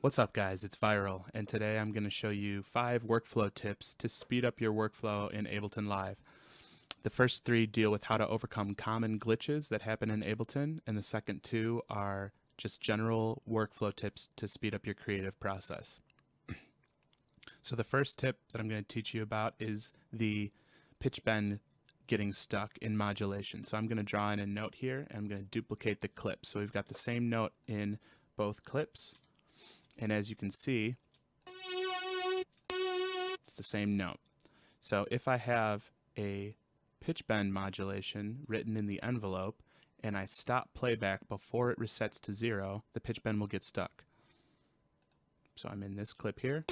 What's up guys, it's Viral, and today I'm going to show you 5 workflow tips to speed up your workflow in Ableton Live. The first 3 deal with how to overcome common glitches that happen in Ableton, and the second 2 are just general workflow tips to speed up your creative process. So the first tip that I'm going to teach you about is the pitch bend getting stuck in modulation. So I'm going to draw in a note here, and I'm going to duplicate the clip. So we've got the same note in both clips. And as you can see, it's the same note. So if I have a pitch bend modulation written in the envelope and I stop playback before it resets to 0, the pitch bend will get stuck. So I'm in this clip here,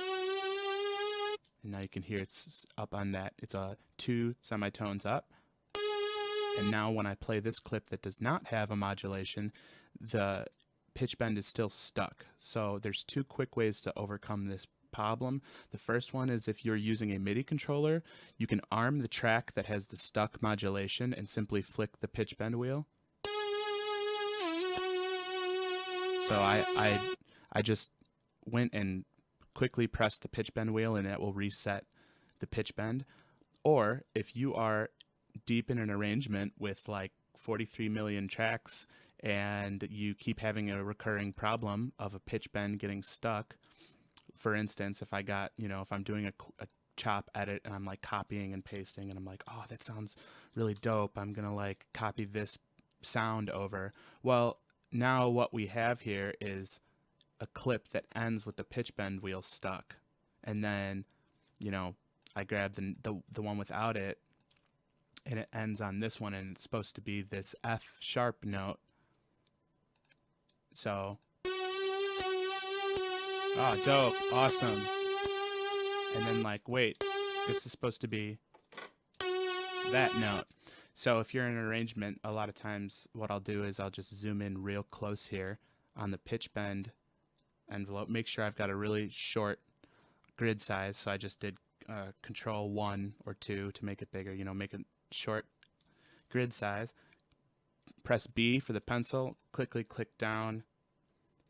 and now you can hear it's up on that. It's 2 semitones up. And now when I play this clip that does not have a modulation, the pitch bend is still stuck. So there's 2 quick ways to overcome this problem. The first one is if you're using a Midi controller, you can arm the track that has the stuck modulation and simply flick the pitch bend wheel. So I just went and quickly pressed the pitch bend wheel and it will reset the pitch bend. Or if you are deep in an arrangement with like 43 million tracks and you keep having a recurring problem of a pitch bend getting stuck. For instance, if I'm doing a chop edit and I'm like copying and pasting and I'm like, oh, that sounds really dope, I'm gonna like copy this sound over. Well, now what we have here is a clip that ends with the pitch bend wheel stuck, and then I grab the one without it and it ends on this one, and it's supposed to be this F sharp note. So, oh, dope, awesome. And then like, wait, this is supposed to be that note. So if you're in an arrangement, a lot of times what I'll do is I'll just zoom in real close here on the pitch bend envelope. Make sure I've got a really short grid size. So I just did Control 1 or 2 to make it bigger, make it short grid size. Press B for the pencil, click down,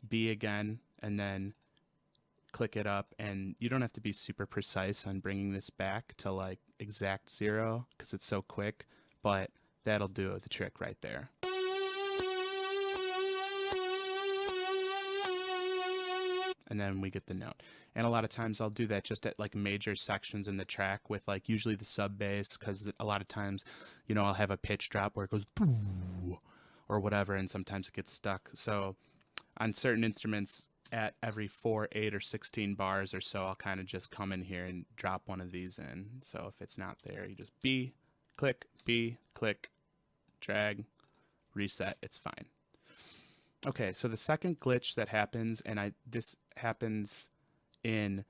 B again, and then click it up. And you don't have to be super precise on bringing this back to like exact 0 because it's so quick, but that'll do the trick right there. And then we get the note. And a lot of times I'll do that just at like major sections in the track with like usually the sub bass, because a lot of times, I'll have a pitch drop where it goes or whatever, and sometimes it gets stuck. So on certain instruments at every 4, 8, or 16 bars or so, I'll kind of just come in here and drop one of these in. So if it's not there, you just B, click, drag, reset, it's fine. Okay, so the second glitch that happens, and this happens in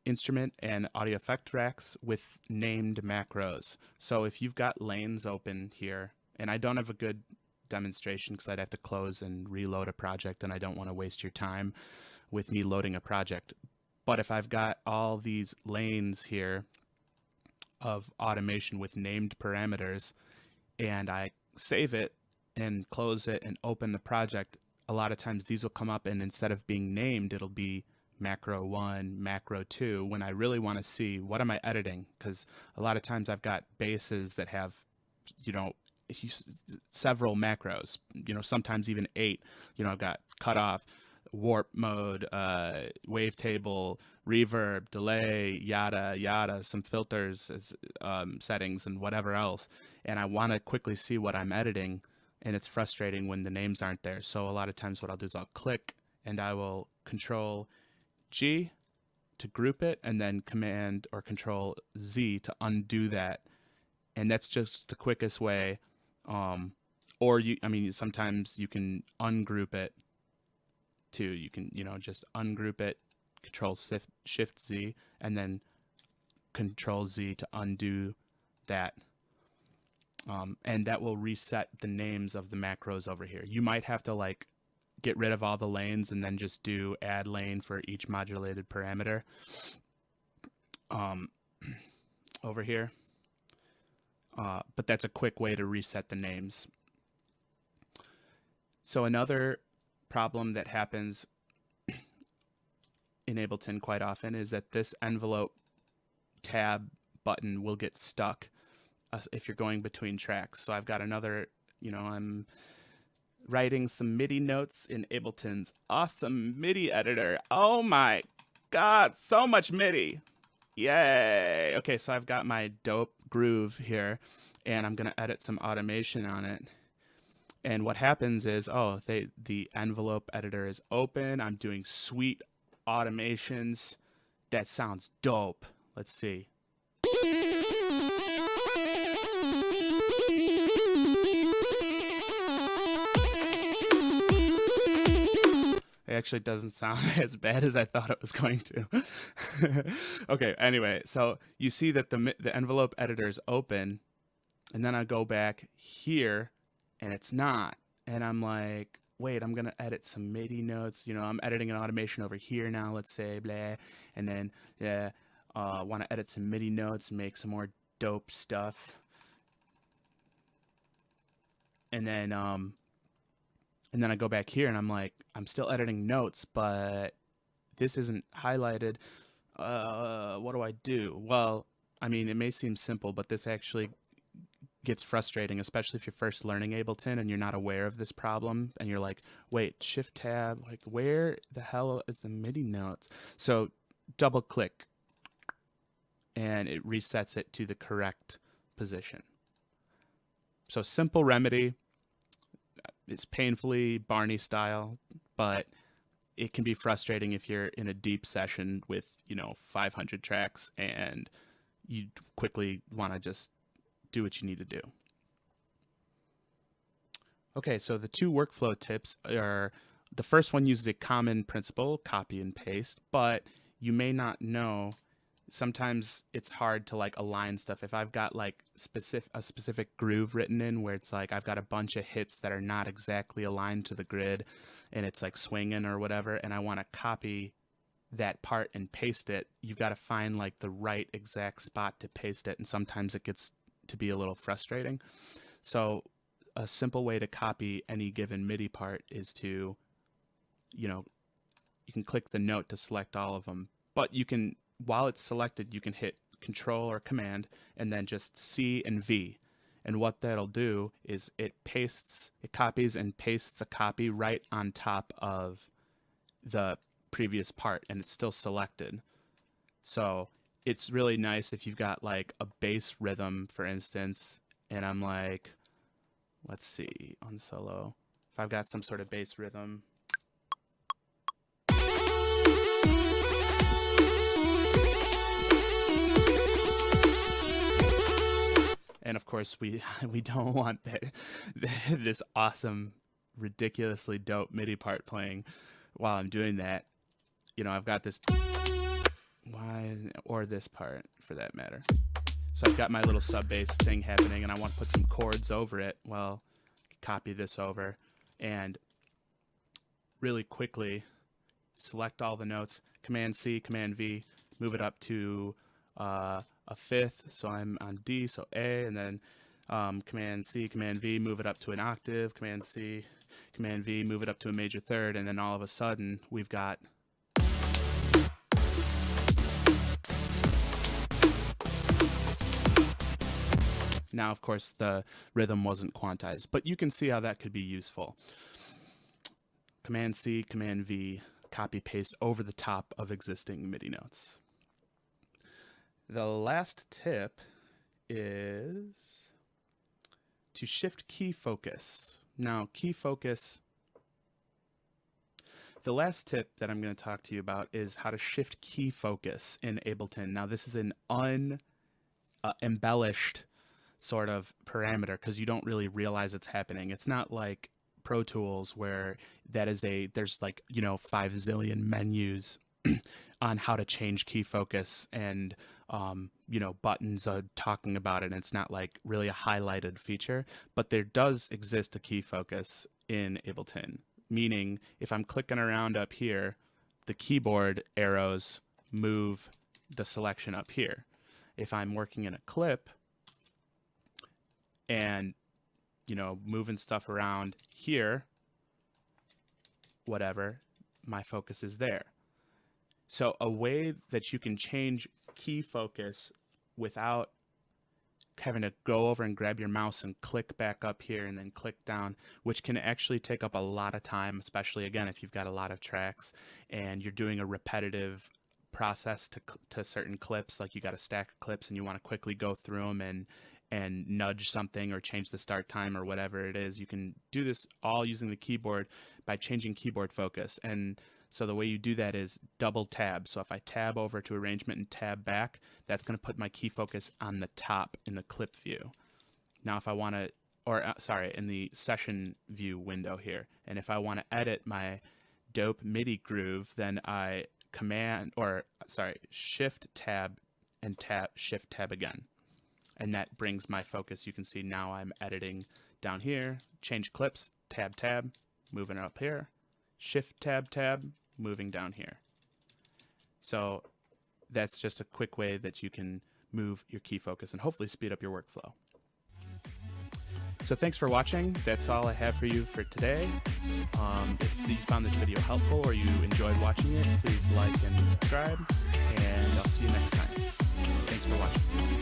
instrument and audio effect racks with named macros. So if you've got lanes open here, and I don't have a good demonstration because I'd have to close and reload a project, and I don't want to waste your time with me loading a project. But if I've got all these lanes here of automation with named parameters, and I save it and close it and open the project, a lot of times these will come up, and instead of being named, it'll be macro 1, macro 2, when I really want to see what am I editing, because a lot of times I've got basses that have, several macros, sometimes even 8. I've got cutoff, warp mode, wavetable, reverb, delay, yada yada, some filters, settings, and whatever else, and I want to quickly see what I'm editing. And it's frustrating when the names aren't there. So a lot of times what I'll do is I'll click and I will Control G to group it, and then Command or Control Z to undo that. And that's just the quickest way. Or sometimes you can ungroup it too. You can, just ungroup it, Control Shift Z, and then Control Z to undo that. And that will reset the names of the macros over here. You might have to like get rid of all the lanes and then just do add lane for each modulated parameter over here. But that's a quick way to reset the names. So another problem that happens in Ableton quite often is that this envelope tab button will get stuck if you're going between tracks. So I've got another, I'm writing some MIDI notes in Ableton's awesome MIDI editor. Oh my God, so much MIDI. Yay. Okay, so I've got my dope groove here, and I'm going to edit some automation on it. And what happens is, the envelope editor is open. I'm doing sweet automations. That sounds dope. Let's see. It actually doesn't sound as bad as I thought it was going to. Okay, anyway, so you see that the envelope editor is open, and then I go back here, and it's not. And I'm like, wait, I'm going to edit some MIDI notes. I'm editing an automation over here now, let's say, blah. And then, want to edit some MIDI notes and make some more dope stuff. And then I go back here, and I'm like, I'm still editing notes, but this isn't highlighted. What do I do? Well, I mean, it may seem simple, but this actually gets frustrating, especially if you're first learning Ableton and you're not aware of this problem, and you're like, wait, shift tab, like where the hell is the MIDI notes? So double click, and it resets it to the correct position. So simple remedy. It's painfully Barney style, but it can be frustrating if you're in a deep session with, 500 tracks and you quickly want to just do what you need to do. Okay, so the two workflow tips are, the first one uses a common principle, copy and paste, but you may not know. Sometimes it's hard to like align stuff. If I've got like a specific groove written in where it's like I've got a bunch of hits that are not exactly aligned to the grid, and it's like swinging or whatever, and I want to copy that part and paste it, you've got to find like the right exact spot to paste it, and sometimes it gets to be a little frustrating. So a simple way to copy any given MIDI part is to, you can click the note to select all of them, but you can, while it's selected, you can hit Control or Command and then just C and V. And what that'll do is it copies and pastes a copy right on top of the previous part, and it's still selected. So it's really nice if you've got like a bass rhythm, for instance, and I'm like, let's see, on solo, if I've got some sort of bass rhythm. And of course, we don't want this awesome, ridiculously dope MIDI part playing while I'm doing that. I've got this, or this part for that matter. So I've got my little sub bass thing happening, and I want to put some chords over it. Well, copy this over, and really quickly select all the notes, Command C, Command V, move it up to a fifth, so I'm on D, so A, and then Command C, Command V, move it up to an octave, Command C, Command V, move it up to a major third, and then all of a sudden we've got now, of course, the rhythm wasn't quantized, but you can see how that could be useful. Command C, Command V, copy paste over the top of existing MIDI notes. The last tip is to shift key focus. Now, key focus, the last tip that I'm going to talk to you about is how to shift key focus in Ableton. Now, this is an embellished sort of parameter because you don't really realize it's happening. It's not like Pro Tools where there's like, 5 zillion menus on how to change key focus, and buttons are talking about it, and it's not like really a highlighted feature. But there does exist a key focus in Ableton, meaning if I'm clicking around up here, the keyboard arrows move the selection up here. If I'm working in a clip and moving stuff around here, whatever, my focus is there. So a way that you can change key focus without having to go over and grab your mouse and click back up here and then click down, which can actually take up a lot of time, especially again if you've got a lot of tracks and you're doing a repetitive process to certain clips, like you got a stack of clips and you want to quickly go through them and nudge something or change the start time or whatever it is. You can do this all using the keyboard by changing keyboard focus. And so the way you do that is double tab. So if I tab over to arrangement and tab back, that's going to put my key focus on the top in the clip view. Now if I want to, or sorry, in the session view window here, and if I want to edit my dope MIDI groove, then I shift tab and shift tab again. And that brings my focus. You can see now I'm editing down here, change clips, tab, moving up here, shift tab, moving down here. So that's just a quick way that you can move your key focus and hopefully speed up your workflow. So thanks for watching. That's all I have for you for today. If you found this video helpful or you enjoyed watching it, please like and subscribe, and I'll see you next time. Thanks for watching.